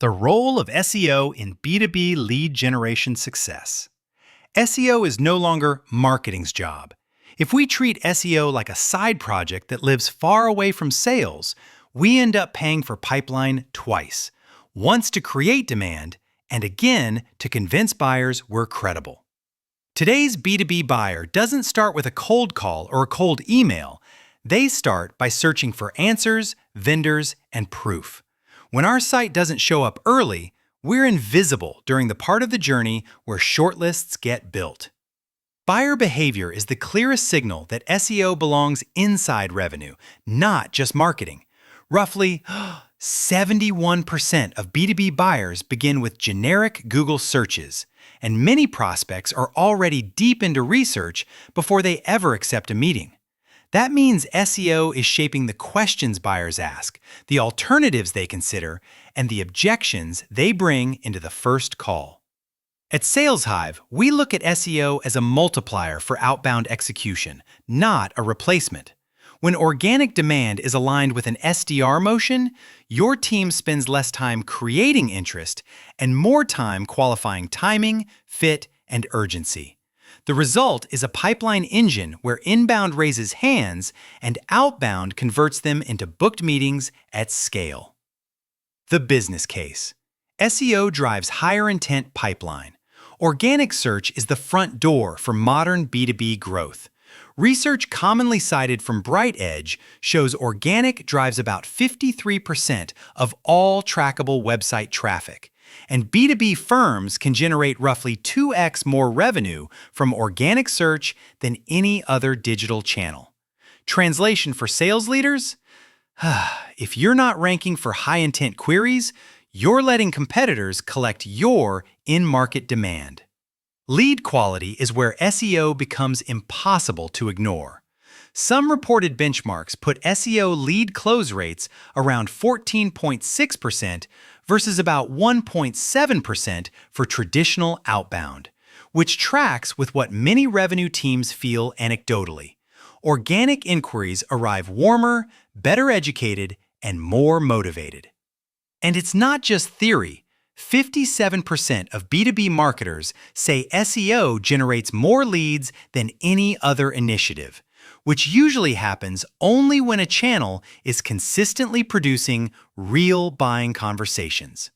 The role of SEO in B2B lead generation success. SEO is no longer marketing's job. If we treat SEO like a side project that lives far away from sales, we end up paying for pipeline twice, once to create demand and again to convince buyers we're credible. Today's B2B buyer doesn't start with a cold call or a cold email. They start by searching for answers, vendors, and proof. When our site doesn't show up early, we're invisible during the part of the journey where shortlists get built. Buyer behavior is the clearest signal that SEO belongs inside revenue, not just marketing. Roughly 71% of B2B buyers begin with generic Google searches, and many prospects are already deep into research before they ever accept a meeting. That means SEO is shaping the questions buyers ask, the alternatives they consider, and the objections they bring into the first call. At SalesHive, we look at SEO as a multiplier for outbound execution, not a replacement. When organic demand is aligned with an SDR motion, your team spends less time creating interest and more time qualifying timing, fit, and urgency. The result is a pipeline engine where inbound raises hands and outbound converts them into booked meetings at scale. The business case. SEO drives higher intent pipeline. Organic search is the front door for modern B2B growth. Research commonly cited from BrightEdge shows organic drives about 53% of all trackable website traffic. And B2B firms can generate roughly 2x more revenue from organic search than any other digital channel. Translation for sales leaders? If you're not ranking for high-intent queries, you're letting competitors collect your in-market demand. Lead quality is where SEO becomes impossible to ignore. Some reported benchmarks put SEO lead close rates around 14.6% versus about 1.7% for traditional outbound, which tracks with what many revenue teams feel anecdotally. Organic inquiries arrive warmer, better educated, and more motivated. And it's not just theory. 57% of B2B marketers say SEO generates more leads than any other initiative, which usually happens only when a channel is consistently producing real buying conversations.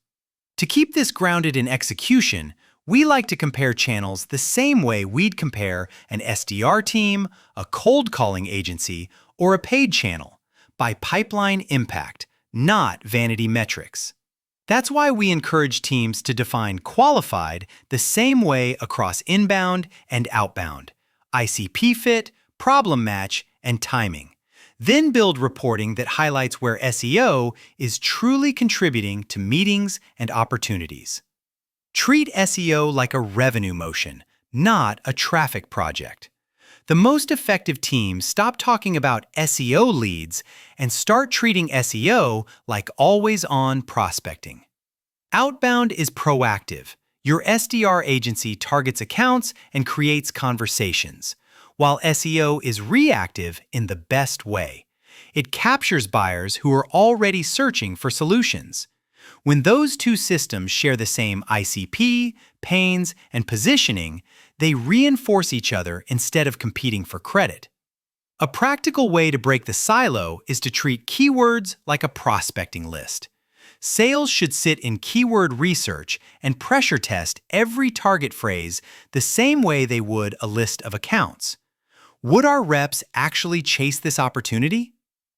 To keep this grounded in execution, we like to compare channels the same way we'd compare an SDR team, a cold calling agency, or a paid channel, by pipeline impact, not vanity metrics. That's why we encourage teams to define qualified the same way across inbound and outbound, ICP fit, problem match, and timing. Then build reporting that highlights where SEO is truly contributing to meetings and opportunities. Treat SEO like a revenue motion, not a traffic project. The most effective teams stop talking about SEO leads and start treating SEO like always-on prospecting. Outbound is proactive. Your SDR agency targets accounts and creates conversations, while SEO is reactive in the best way. It captures buyers who are already searching for solutions. When those two systems share the same ICP, pains, and positioning, they reinforce each other instead of competing for credit. A practical way to break the silo is to treat keywords like a prospecting list. Sales should sit in keyword research and pressure test every target phrase the same way they would a list of accounts. Would our reps actually chase this opportunity?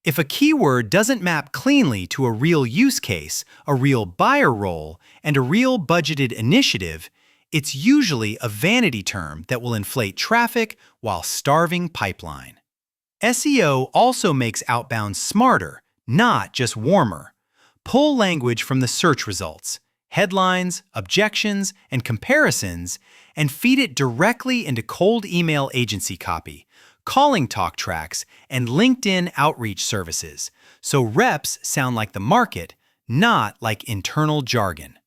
If a keyword doesn't map cleanly to a real use case, a real buyer role, and a real budgeted initiative, it's usually a vanity term that will inflate traffic while starving pipeline. SEO also makes outbound smarter, not just warmer. Pull language from the search results, headlines, objections, and comparisons, and feed it directly into cold email agency copy, calling talk tracks, and LinkedIn outreach services, so reps sound like the market, not like internal jargon.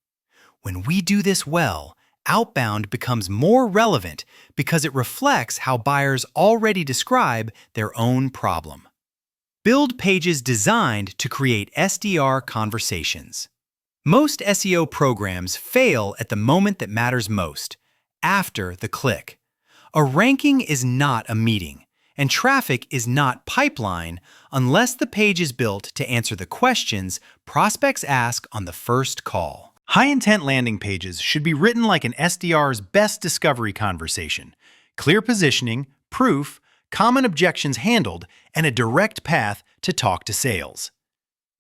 When we do this well, outbound becomes more relevant because it reflects how buyers already describe their own problem. Build pages designed to create SDR conversations. Most SEO programs fail at the moment that matters most, after the click. A ranking is not a meeting, and traffic is not pipeline unless the page is built to answer the questions prospects ask on the first call. High-intent landing pages should be written like an SDR's best discovery conversation. Clear positioning, proof, common objections handled, and a direct path to talk to sales.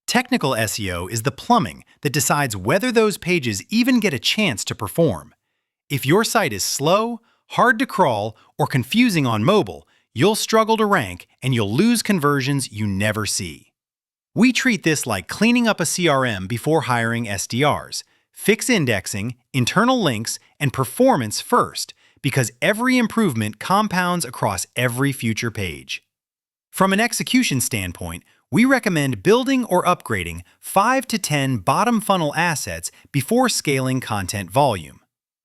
Technical SEO is the plumbing that decides whether those pages even get a chance to perform. If your site is slow, hard to crawl, or confusing on mobile, you'll struggle to rank and you'll lose conversions you never see. We treat this like cleaning up a CRM before hiring SDRs. Fix indexing, internal links, and performance first, because every improvement compounds across every future page. From an execution standpoint, we recommend building or upgrading 5 to 10 bottom funnel assets before scaling content volume.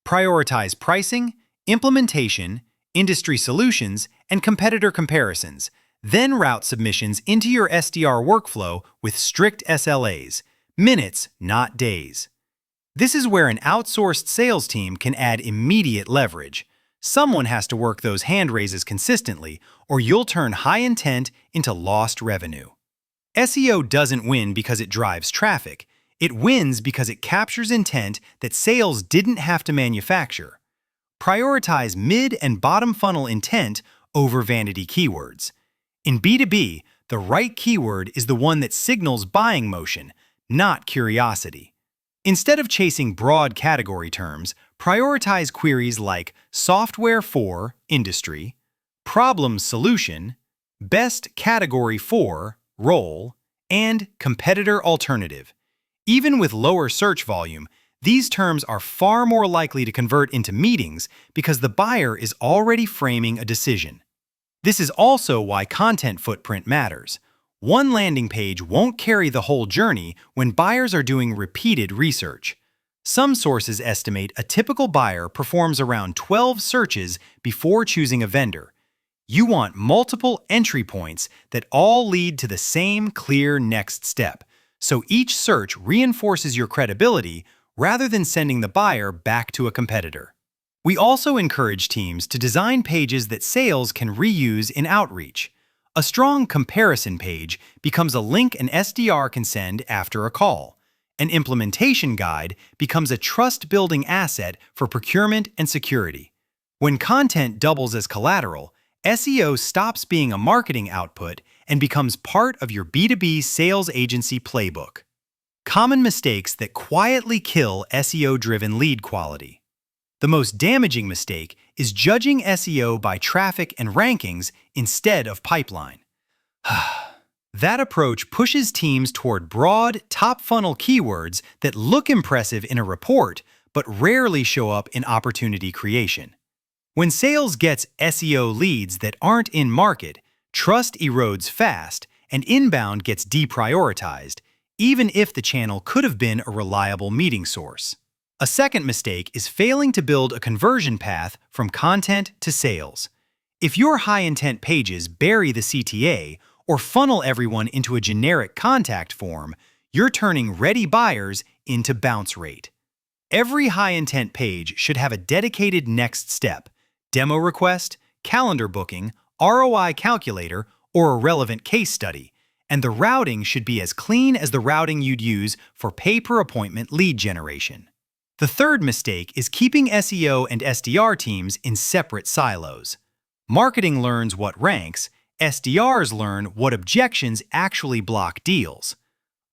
Prioritize pricing, implementation, industry solutions, and competitor comparisons. Then route submissions into your SDR workflow with strict SLAs, minutes, not days. This is where an outsourced sales team can add immediate leverage. Someone has to work those hand raises consistently, or you'll turn high intent into lost revenue. SEO doesn't win because it drives traffic. It wins because it captures intent that sales didn't have to manufacture. Prioritize mid and bottom funnel intent over vanity keywords. In B2B, the right keyword is the one that signals buying motion, not curiosity. Instead of chasing broad category terms, prioritize queries like software for industry, problem solution, best category for role, and competitor alternative. Even with lower search volume, these terms are far more likely to convert into meetings because the buyer is already framing a decision. This is also why content footprint matters. One landing page won't carry the whole journey when buyers are doing repeated research. Some sources estimate a typical buyer performs around 12 searches before choosing a vendor. You want multiple entry points that all lead to the same clear next step, so each search reinforces your credibility rather than sending the buyer back to a competitor. We also encourage teams to design pages that sales can reuse in outreach. A strong comparison page becomes a link an SDR can send after a call. An implementation guide becomes a trust-building asset for procurement and security. When content doubles as collateral, SEO stops being a marketing output and becomes part of your B2B sales agency playbook. Common mistakes that quietly kill SEO-driven lead quality. The most damaging mistake is judging SEO by traffic and rankings instead of pipeline. That approach pushes teams toward broad, top-funnel keywords that look impressive in a report but rarely show up in opportunity creation. When sales gets SEO leads that aren't in market, trust erodes fast and inbound gets deprioritized, even if the channel could have been a reliable meeting source. A second mistake is failing to build a conversion path from content to sales. If your high-intent pages bury the CTA or funnel everyone into a generic contact form, you're turning ready buyers into bounce rate. Every high-intent page should have a dedicated next step, demo request, calendar booking, ROI calculator, or a relevant case study, and the routing should be as clean as the routing you'd use for pay-per-appointment lead generation. The third mistake is keeping SEO and SDR teams in separate silos. Marketing learns what ranks, SDRs learn what objections actually block deals.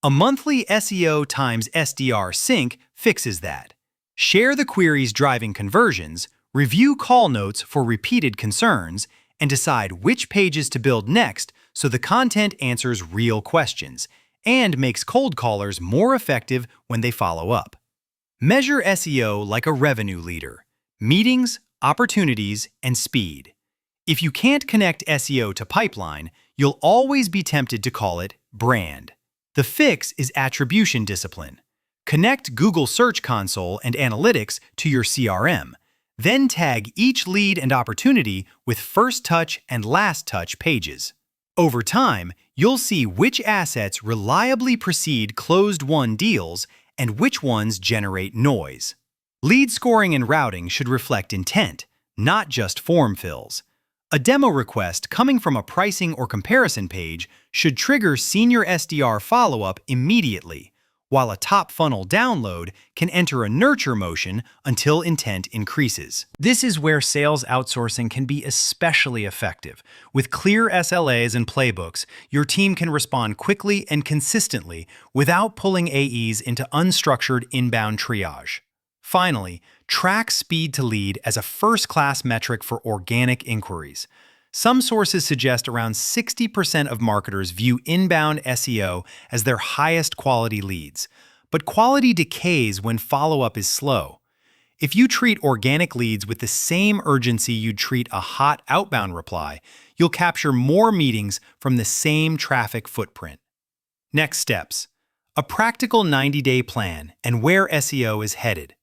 A monthly SEO times SDR sync fixes that. Share the queries driving conversions, review call notes for repeated concerns, and decide which pages to build next so the content answers real questions and makes cold callers more effective when they follow up. Measure SEO like a revenue leader: meetings, opportunities, and speed. If you can't connect SEO to pipeline, you'll always be tempted to call it brand. The fix is attribution discipline. Connect Google Search Console and Analytics to your CRM. Then tag each lead and opportunity with first touch and last touch pages. Over time, you'll see which assets reliably precede closed-won deals and which ones generate noise. Lead scoring and routing should reflect intent, not just form fills. A demo request coming from a pricing or comparison page should trigger senior SDR follow-up immediately, while a top funnel download can enter a nurture motion until intent increases. This is where sales outsourcing can be especially effective. With clear SLAs and playbooks, your team can respond quickly and consistently without pulling AEs into unstructured inbound triage. Finally, track speed to lead as a first-class metric for organic inquiries. Some sources suggest around 60% of marketers view inbound SEO as their highest quality leads, but quality decays when follow-up is slow. If you treat organic leads with the same urgency you'd treat a hot outbound reply, you'll capture more meetings from the same traffic footprint. Next steps: a practical 90-day plan and where SEO is headed.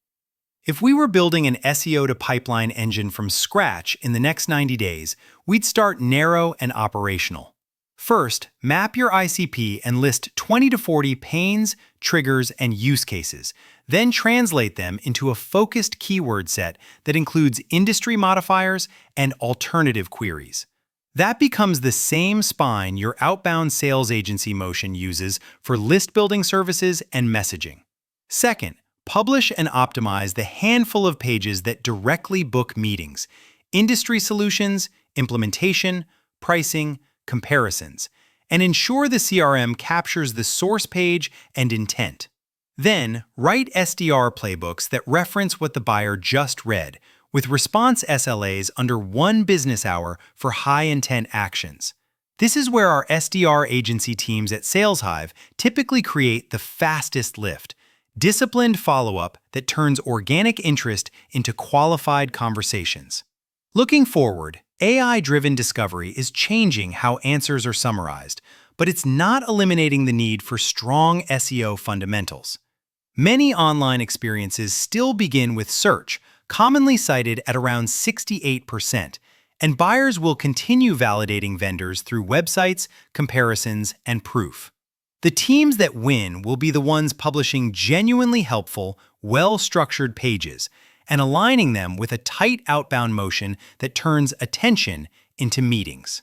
If we were building an SEO to pipeline engine from scratch in the next 90 days, we'd start narrow and operational. First, map your ICP and list 20 to 40 pains, triggers, and use cases. Then translate them into a focused keyword set that includes industry modifiers and alternative queries. That becomes the same spine your outbound sales agency motion uses for list building services and messaging. Second, publish and optimize the handful of pages that directly book meetings: industry solutions, implementation, pricing, comparisons, and ensure the CRM captures the source page and intent. Then, write SDR playbooks that reference what the buyer just read, with response SLAs under 1 business hour for high-intent actions. This is where our SDR agency teams at SalesHive typically create the fastest lift: disciplined follow-up that turns organic interest into qualified conversations. Looking forward, AI-driven discovery is changing how answers are summarized, but it's not eliminating the need for strong SEO fundamentals. Many online experiences still begin with search, commonly cited at around 68%, and buyers will continue validating vendors through websites, comparisons, and proof. The teams that win will be the ones publishing genuinely helpful, well-structured pages and aligning them with a tight outbound motion that turns attention into meetings.